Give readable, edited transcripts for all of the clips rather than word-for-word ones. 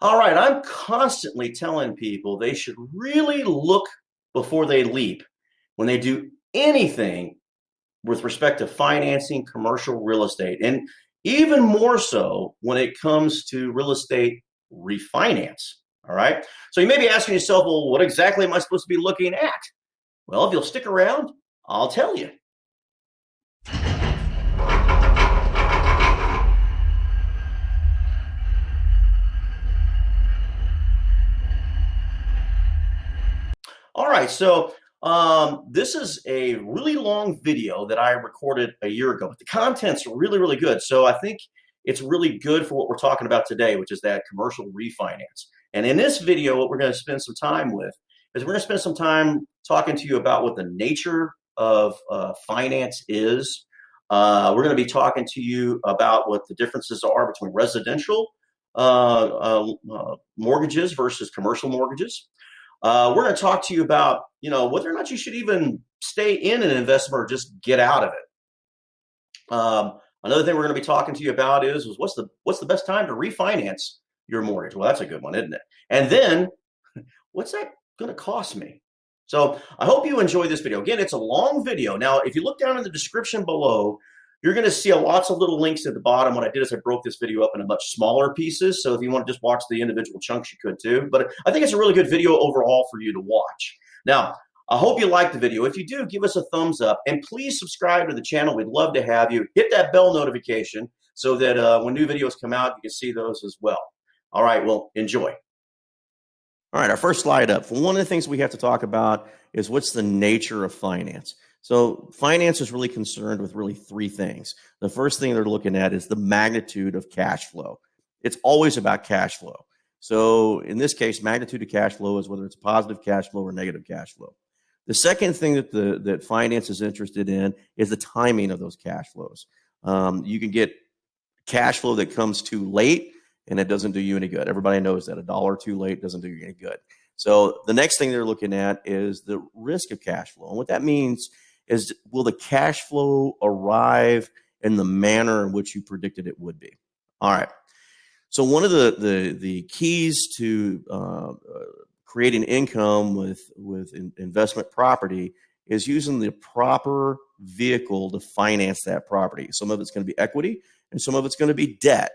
All right, I'm constantly telling people they should really look before they leap when they do anything with respect to financing commercial real estate, and even more so when it comes to real estate refinance. All right, so you may be asking yourself, well, what exactly am I supposed to be looking at? Well, if you'll stick around, I'll tell you. All right, so this is a really long video that I recorded a year ago, but the content's really, really good. So I think it's really good for what we're talking about today, which is that commercial refinance. And in this video, what we're going to spend some time with is we're going to spend some time talking to you about what the nature of finance is. We're going to be talking to you about what the differences are between residential mortgages versus commercial mortgages. We're going to talk to you about, whether or not you should even stay in an investment or just get out of it. Another thing we're going to be talking to you about is what's the best time to refinance your mortgage? Well, that's a good one, isn't it? And then what's that going to cost me? So I hope you enjoy this video. Again, it's a long video. Now, if you look down in the description below, you're going to see lots of little links at the bottom. What I did is I broke this video up into much smaller pieces. So if you want to just watch the individual chunks, you could too. But I think it's a really good video overall for you to watch. Now, I hope you like the video. If you do, give us a thumbs up. And please subscribe to the channel. We'd love to have you. Hit that bell notification so that when new videos come out, you can see those as well. All right, well, enjoy. All right, our first slide up. One of the things we have to talk about is what's the nature of finance. So finance is really concerned with really three things. The first thing they're looking at is the magnitude of cash flow. It's always about cash flow. So in this case, magnitude of cash flow is whether it's positive cash flow or negative cash flow. The second thing that finance is interested in is the timing of those cash flows. You can get cash flow that comes too late, and it doesn't do you any good. Everybody knows that a dollar too late doesn't do you any good. So the next thing they're looking at is the risk of cash flow. And what that means is, will the cash flow arrive in the manner in which you predicted it would be? All right. So one of the keys to creating income with investment property is using the proper vehicle to finance that property. Some of it's going to be equity, and some of it's going to be debt.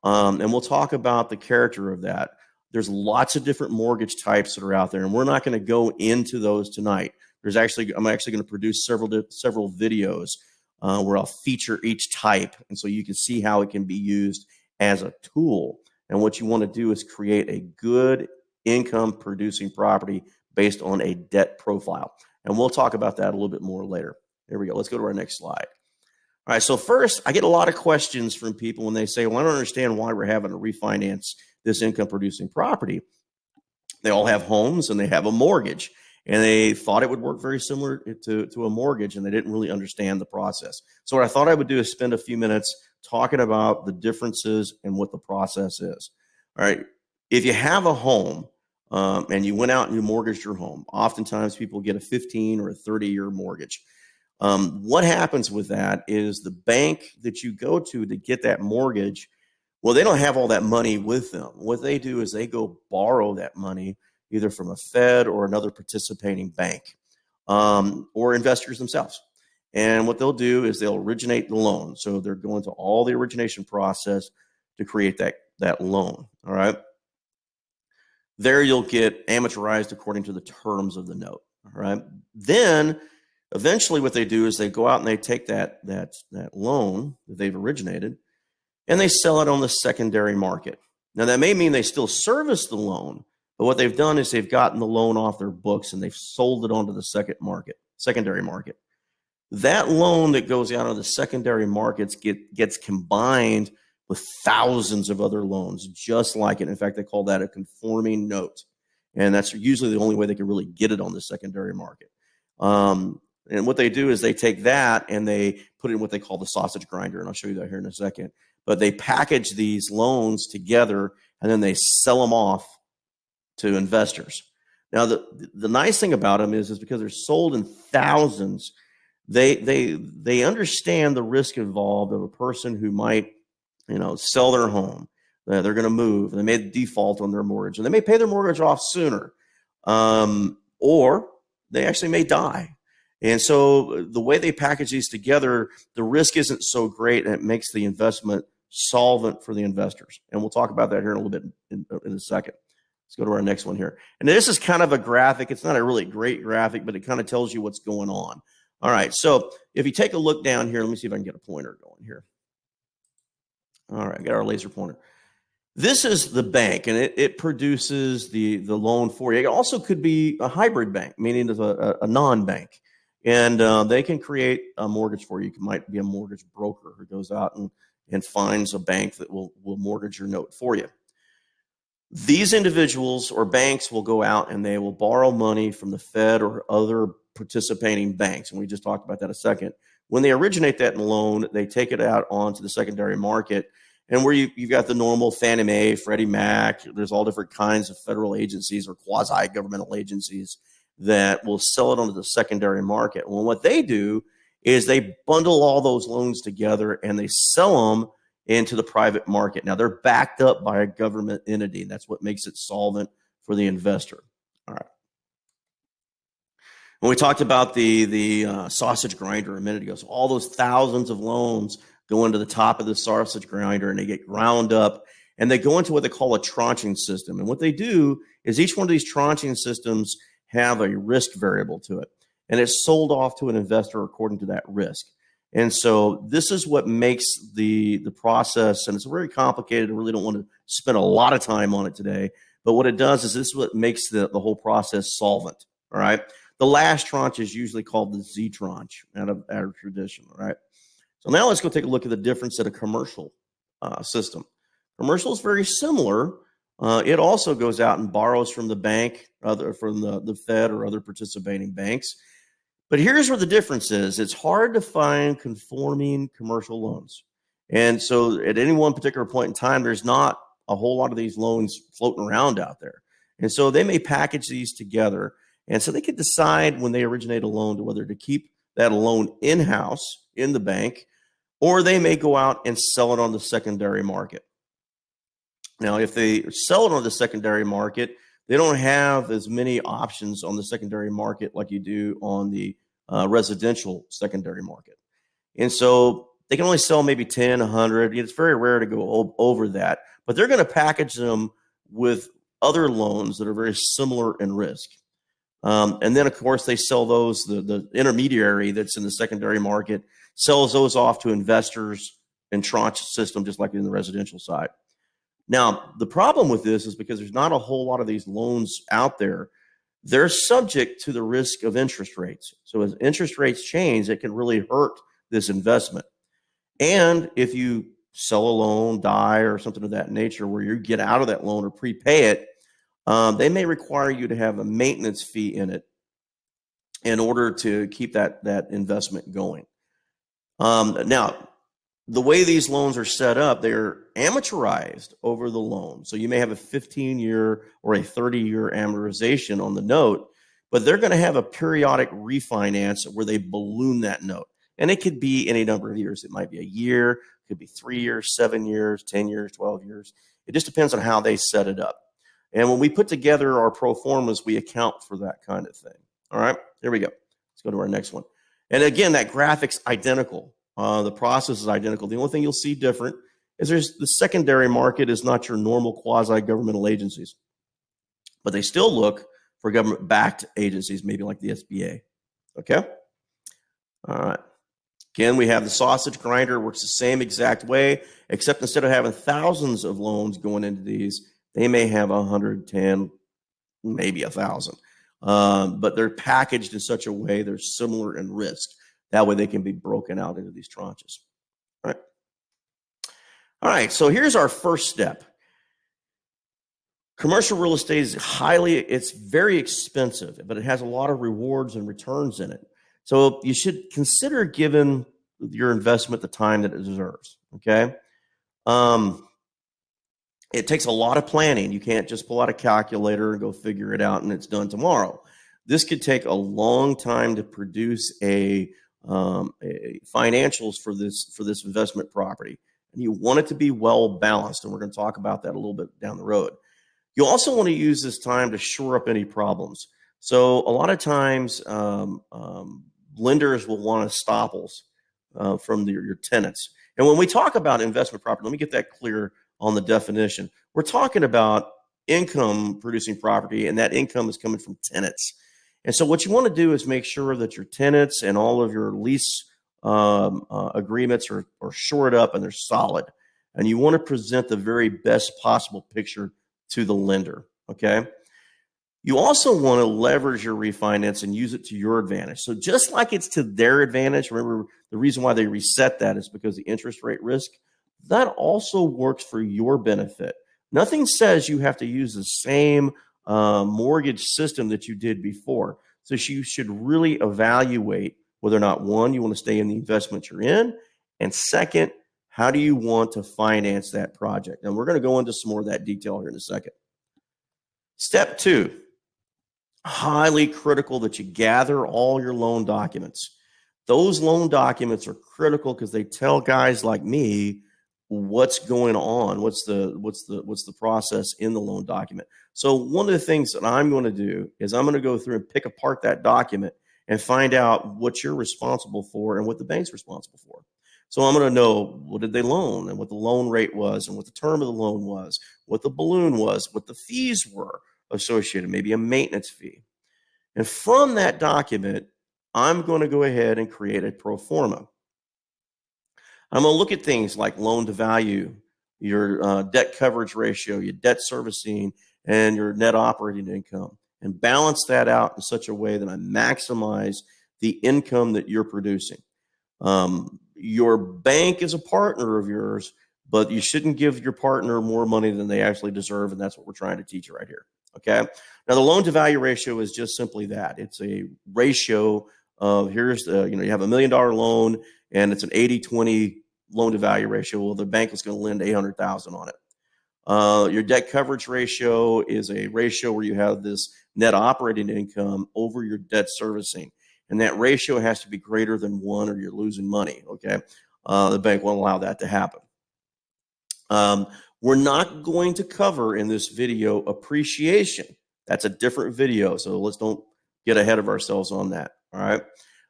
And we'll talk about the character of that. There's lots of different mortgage types that are out there, and we're not going to go into those tonight. I'm actually going to produce several videos where I'll feature each type, and so you can see how it can be used as a tool. And what you want to do is create a good income producing property based on a debt profile. And we'll talk about that a little bit more later. There we go. Let's go to our next slide. All right, so first, I get a lot of questions from people when they say, well, I don't understand why we're having to refinance this income-producing property. They all have homes and they have a mortgage, and they thought it would work very similar to a mortgage, and they didn't really understand the process. So what I thought I would do is spend a few minutes talking about the differences and what the process is. All right, if you have a home and you went out and you mortgaged your home, oftentimes people get a 15 or a 30-year mortgage. What happens with that is the bank that you go to get that mortgage, well, they don't have all that money with them. What they do is they go borrow that money either from a Fed or another participating bank or investors themselves. And what they'll do is they'll originate the loan. So they're going to all the origination process to create that loan. All right. There you'll get amortized according to the terms of the note. All right. Then eventually what they do is they go out and they take that loan that they've originated and they sell it on the secondary market. Now that may mean they still service the loan, but what they've done is they've gotten the loan off their books and they've sold it onto the secondary market. That loan that goes out on the secondary markets gets combined with thousands of other loans just like it. In fact, they call that a conforming note. And that's usually the only way they can really get it on the secondary market. And what they do is they take that and they put it in what they call the sausage grinder. And I'll show you that here in a second. But they package these loans together and then they sell them off to investors. Now, the nice thing about them is because they're sold in thousands, they understand the risk involved of a person who might, sell their home. They're going to move. They may default on their mortgage, and they may pay their mortgage off sooner, or they actually may die. And so the way they package these together, the risk isn't so great, and it makes the investment solvent for the investors. And we'll talk about that here in a little bit in a second. Let's go to our next one here. And this is kind of a graphic. It's not a really great graphic, but it kind of tells you what's going on. All right, so if you take a look down here, let me see if I can get a pointer going here. All right, got our laser pointer. This is the bank, and it produces the loan for you. It also could be a hybrid bank, meaning it's a non-bank. And they can create a mortgage for you. It might be a mortgage broker who goes out and finds a bank that will mortgage your note for you. These individuals or banks will go out and they will borrow money from the Fed or other participating banks. And we just talked about that a second. When they originate that loan, they take it out onto the secondary market. And where you've got the normal Fannie Mae, Freddie Mac, there's all different kinds of federal agencies or quasi-governmental agencies that will sell it onto the secondary market. Well, what they do is they bundle all those loans together and they sell them into the private market. Now, they're backed up by a government entity, and that's what makes it solvent for the investor. All right. When we talked about the sausage grinder a minute ago, so all those thousands of loans go into the top of the sausage grinder, and they get ground up, and they go into what they call a tranching system. And what they do is each one of these tranching systems have a risk variable to it, and it's sold off to an investor according to that risk. And so this is what makes the process, and it's very complicated. I really don't want to spend a lot of time on it today, but what it does is this is what makes the whole process solvent, all right? The last tranche is usually called the Z tranche out of tradition, all right? So now let's go take a look at the difference in a commercial system. Commercial is very similar. It also goes out and borrows from the bank, from the Fed or other participating banks. But here's where the difference is. It's hard to find conforming commercial loans. And so at any one particular point in time, there's not a whole lot of these loans floating around out there. And so they may package these together. And so they could decide when they originate a loan to whether to keep that loan in-house in the bank, or they may go out and sell it on the secondary market. Now, if they sell it on the secondary market, they don't have as many options on the secondary market like you do on the residential secondary market. And so they can only sell maybe 10, 100. It's very rare to go over that, but they're going to package them with other loans that are very similar in risk. And then, of course, they sell those, the intermediary that's in the secondary market sells those off to investors in tranche system, just like in the residential side. Now, the problem with this is because there's not a whole lot of these loans out there, they're subject to the risk of interest rates. So as interest rates change, it can really hurt this investment. And if you sell a loan, die, or something of that nature where you get out of that loan or prepay it, they may require you to have a maintenance fee in it in order to keep that investment going. Now, the way these loans are set up, they're amortized over the loan. So you may have a 15-year or a 30-year amortization on the note, but they're going to have a periodic refinance where they balloon that note. And it could be any number of years. It might be a year, it could be 3 years, 7 years, 10 years, 12 years. It just depends on how they set it up. And when we put together our pro formas, we account for that kind of thing. All right, here we go. Let's go to our next one. And again, that graphic's identical. The process is identical. The only thing you'll see different is the secondary market is not your normal quasi-governmental agencies, but they still look for government-backed agencies, maybe like the SBA. Okay? All right. Again, we have the sausage grinder, works the same exact way, except instead of having thousands of loans going into these, they may have 110, maybe 1,000. But they're packaged in such a way they're similar in risk. That way they can be broken out into these tranches. All right. All right, so here's our first step. Commercial real estate is it's very expensive, but it has a lot of rewards and returns in it. So you should consider giving your investment the time that it deserves, okay? It takes a lot of planning. You can't just pull out a calculator and go figure it out and it's done tomorrow. This could take a long time to produce a financials for this investment property. and you want it to be well balanced. And we're going to talk about that a little bit down the road. You also want to use this time to shore up any problems. So a lot of times, lenders will want estoppels from your tenants. And when we talk about investment property, let me get that clear on the definition. We're talking about income producing property, and that income is coming from tenants. And so what you want to do is make sure that your tenants and all of your lease agreements are shored up and they're solid. And you want to present the very best possible picture to the lender, okay? You also want to leverage your refinance and use it to your advantage. So just like it's to their advantage, remember the reason why they reset that is because the interest rate risk, that also works for your benefit. Nothing says you have to use the same mortgage system that you did before. So you should really evaluate whether or not, one, you want to stay in the investment you're in, and second, how do you want to finance that project? And we're going to go into some more of that detail here in a second. Step 2, highly critical that you gather all your loan documents. Those loan documents are critical because they tell guys like me what's going on, what's the process in the loan document. So one of the things that I'm going to do is I'm going to go through and pick apart that document and find out what you're responsible for and what the bank's responsible for. So I'm going to know what did they loan and what the loan rate was and what the term of the loan was, what the balloon was, what the fees were associated, maybe a maintenance fee. And from that document, I'm going to go ahead and create a pro forma. I'm going to look at things like loan to value, your debt coverage ratio, your debt servicing, and your net operating income, and balance that out in such a way that I maximize the income that you're producing. Your bank is a partner of yours, but you shouldn't give your partner more money than they actually deserve, and that's what we're trying to teach you right here. Okay. Now, the loan to value ratio is just simply that. It's a ratio of here's the, you have $1 million loan and it's an 80-20 loan to value ratio. Well, the bank is going to lend 800,000 on it. Your debt coverage ratio is a ratio where you have this net operating income over your debt servicing. And that ratio has to be greater than 1 or you're losing money. Okay. The bank won't allow that to happen. We're not going to cover in this video appreciation. That's a different video. So let's don't get ahead of ourselves on that. All right.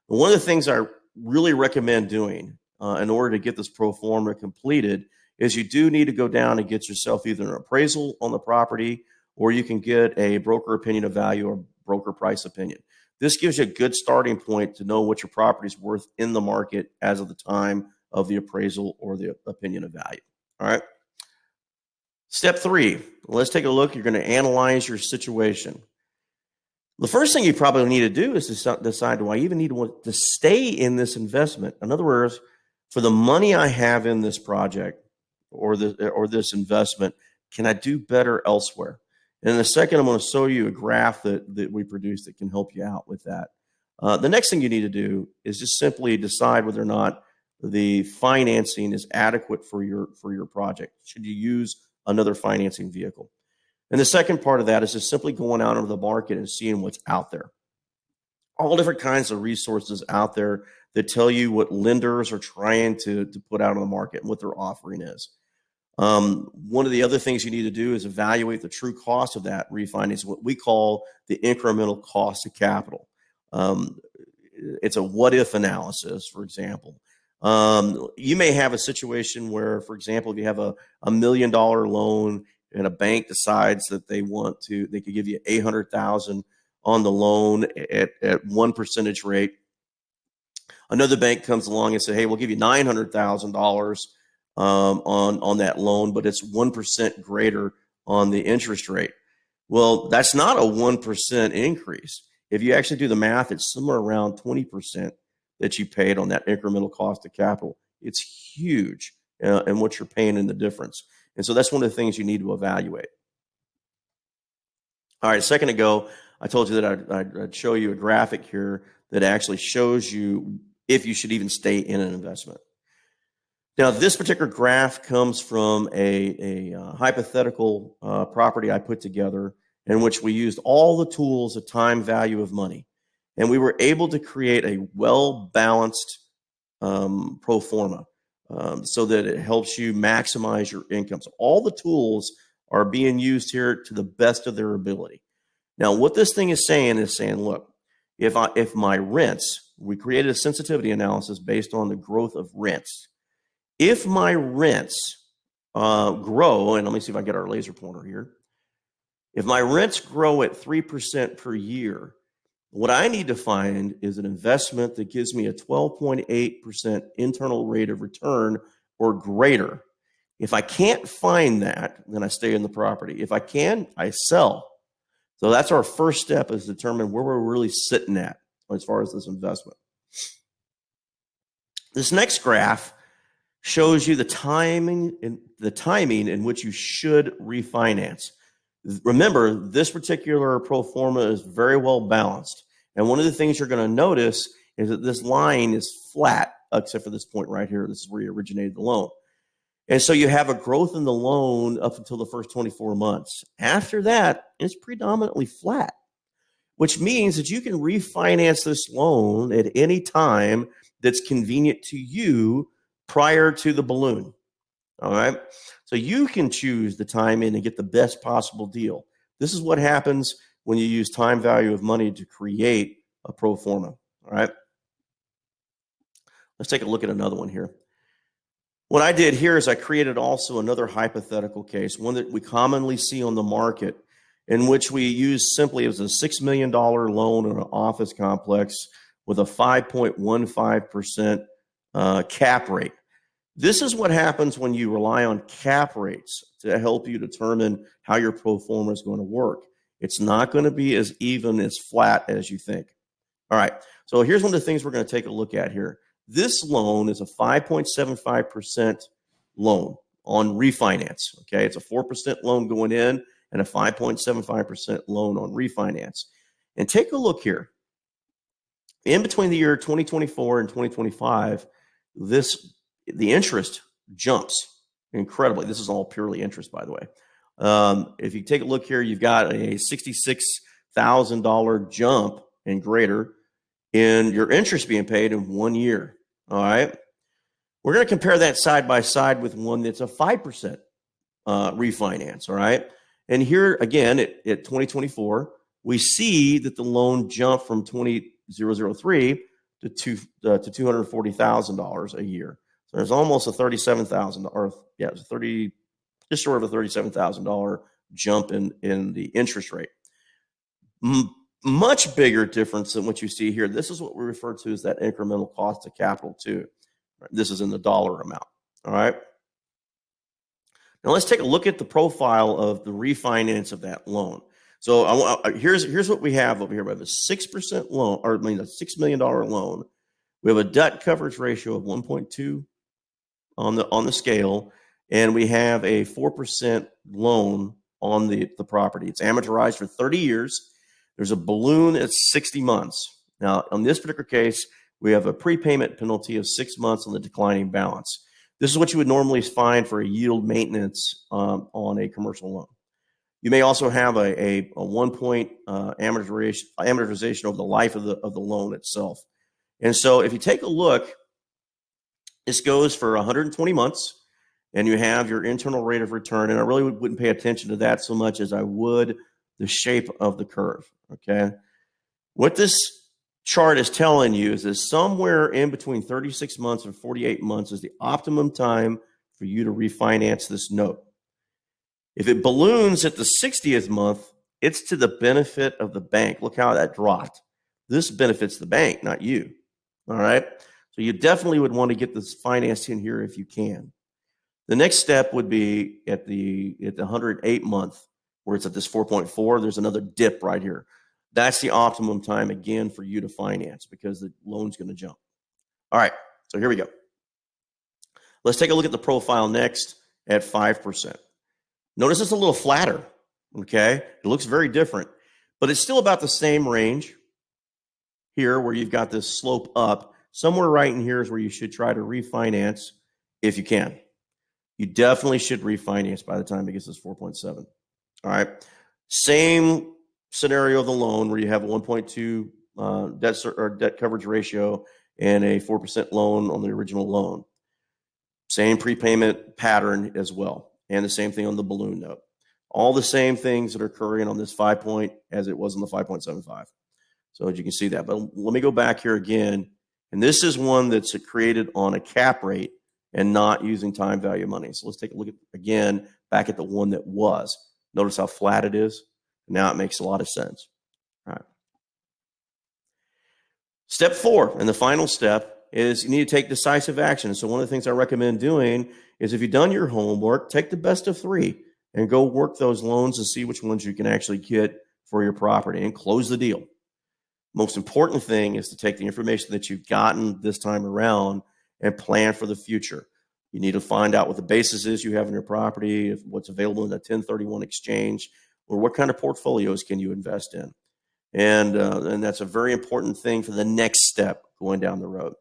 One of the things I really recommend doing in order to get this pro forma completed is you do need to go down and get yourself either an appraisal on the property or you can get a broker opinion of value or broker price opinion. This gives you a good starting point to know what your property is worth in the market as of the time of the appraisal or the opinion of value. All right. Step 3, let's take a look. You're going to analyze your situation. The first thing you probably need to do is to decide, do I even need to stay in this investment? In other words, for the money I have in this project or this investment, can I do better elsewhere? And in a second, I'm going to show you a graph that we produced that can help you out with that. The next thing you need to do is just simply decide whether or not the financing is adequate for your project. Should you use another financing vehicle? And the second part of that is just simply going out into the market and seeing what's out there. All different kinds of resources out there that tell you what lenders are trying to put out on the market and what their offering is. One of the other things you need to do is evaluate the true cost of that refinance, what we call the incremental cost of capital. It's a what-if analysis, for example. You may have a situation where, for example, if you have a $1 million loan and a bank decides that they could give you 800,000 on the loan at 1% rate. Another bank comes along and says, hey, we'll give you $900,000 on that loan, but it's 1% greater on the interest rate. Well, that's not a 1% increase. If you actually do the math, it's somewhere around 20% that you paid on that incremental cost of capital. It's huge and what you're paying in the difference. And so that's one of the things you need to evaluate. All right, a second ago, I told you that I'd show you a graphic here that actually shows you if you should even stay in an investment. Now, this particular graph comes from a hypothetical property I put together in which we used all the tools of time value of money. And we were able to create a well-balanced pro forma. so that it helps you maximize your income. So all the tools are being used here to the best of their ability. Now, what this thing is saying, look, if my rents, we created a sensitivity analysis based on the growth of rents. If my rents grow, and let me see if I get our laser pointer here. If my rents grow at 3% per year, what I need to find is an investment that gives me a 12.8% internal rate of return or greater. If I can't find that, then I stay in the property. If I can, I sell. So that's our first step, is determine where we're really sitting at as far as this investment. This next graph shows you the timing in which you should refinance. Remember, this particular pro forma is very well balanced. And one of the things you're going to notice is that this line is flat, except for this point right here. This is where you originated the loan. And so you have a growth in the loan up until the first 24 months. After that, it's predominantly flat, which means that you can refinance this loan at any time that's convenient to you prior to the balloon. All right. So you can choose the time in and get the best possible deal. This is what happens when you use time value of money to create a pro forma. All right. Let's take a look at another one here. What I did here is I created also another hypothetical case, one that we commonly see on the market, in which we use simply as a $6 million loan in an office complex with a 5.15% cap rate. This is what happens when you rely on cap rates to help you determine how your pro forma is going to work. It's not going to be as even, as flat as you think. All right, so here's one of the things we're going to take a look at here. This loan is a 5.75% loan on refinance. Okay, it's a 4% loan going in and a 5.75% loan on refinance. And take a look here. In between the year 2024 and 2025, the interest jumps incredibly. This is all purely interest, by the way. If you take a look here, you've got a $66,000 jump and greater in your interest being paid in 1 year. All right. We're going to compare that side by side with one that's a 5% refinance. All right. And here again at 2024, we see that the loan jumped from 20,003 to $240,000 a year. So there's almost a $37,000, or yeah, it's just short of a $37,000 jump in the interest rate. Much bigger difference than what you see here. This is what we refer to as that incremental cost of capital too. This is in the dollar amount. All right. Now let's take a look at the profile of the refinance of that loan. So here's what we have over here. We have a 6% loan, or a $6 million loan. We have a debt coverage ratio of 1.2 on the scale, and we have a 4% loan on the property. It's amortized for 30 years. There's a balloon at 60 months. Now, on this particular case, we have a prepayment penalty of 6 months on the declining balance. This is what you would normally find for a yield maintenance on a commercial loan. You may also have a 1-point amortization over the life of the loan itself. And so if you take a look, this goes for 120 months, and you have your internal rate of return. And I really wouldn't pay attention to that so much as I would the shape of the curve, okay? What this chart is telling you is that somewhere in between 36 months and 48 months is the optimum time for you to refinance this note. If it balloons at the 60th month, it's to the benefit of the bank. Look how that dropped. This benefits the bank, not you, all right? So you definitely would want to get this financed in here if you can. The next step would be at the 108 month, where it's at this 4.4. There's another dip right here. That's the optimum time, again, for you to finance because the loan's going to jump. All right, so here we go. Let's take a look at the profile next at 5%. Notice it's a little flatter, okay? It looks very different, but it's still about the same range here where you've got this slope up. Somewhere right in here is where you should try to refinance if you can. You definitely should refinance by the time it gets this 4.7. All right. Same scenario of the loan where you have a 1.2 debt coverage ratio and a 4% loan on the original loan. Same prepayment pattern as well. And the same thing on the balloon note. All the same things that are occurring on this 5 point as it was on the 5.75. So as you can see that. But let me go back here again. And this is one that's created on a cap rate and not using time value money. So let's take a look at, again, back at the one that was. Notice how flat it is. Now it makes a lot of sense. All right. Step 4, and the final step, is you need to take decisive action. So one of the things I recommend doing is, if you've done your homework, take the best of 3 and go work those loans and see which ones you can actually get for your property and close the deal. Most important thing is to take the information that you've gotten this time around and plan for the future. You need to find out what the basis is you have in your property, if what's available in the 1031 exchange, or what kind of portfolios can you invest in. And that's a very important thing for the next step going down the road.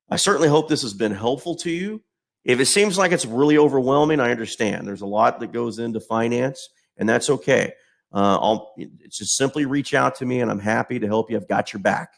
I certainly hope this has been helpful to you. If it seems like it's really overwhelming, I understand. There's a lot that goes into finance, and that's okay. Just simply reach out to me, and I'm happy to help you. I've got your back.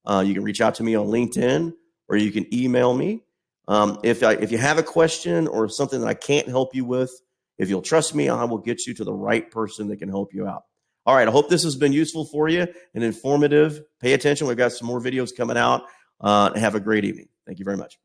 You can reach out to me on LinkedIn, or you can email me. If you have a question or something that I can't help you with, if you'll trust me, I will get you to the right person that can help you out. All right, I hope this has been useful for you and informative. Pay attention. We've got some more videos coming out. Have a great evening. Thank you very much.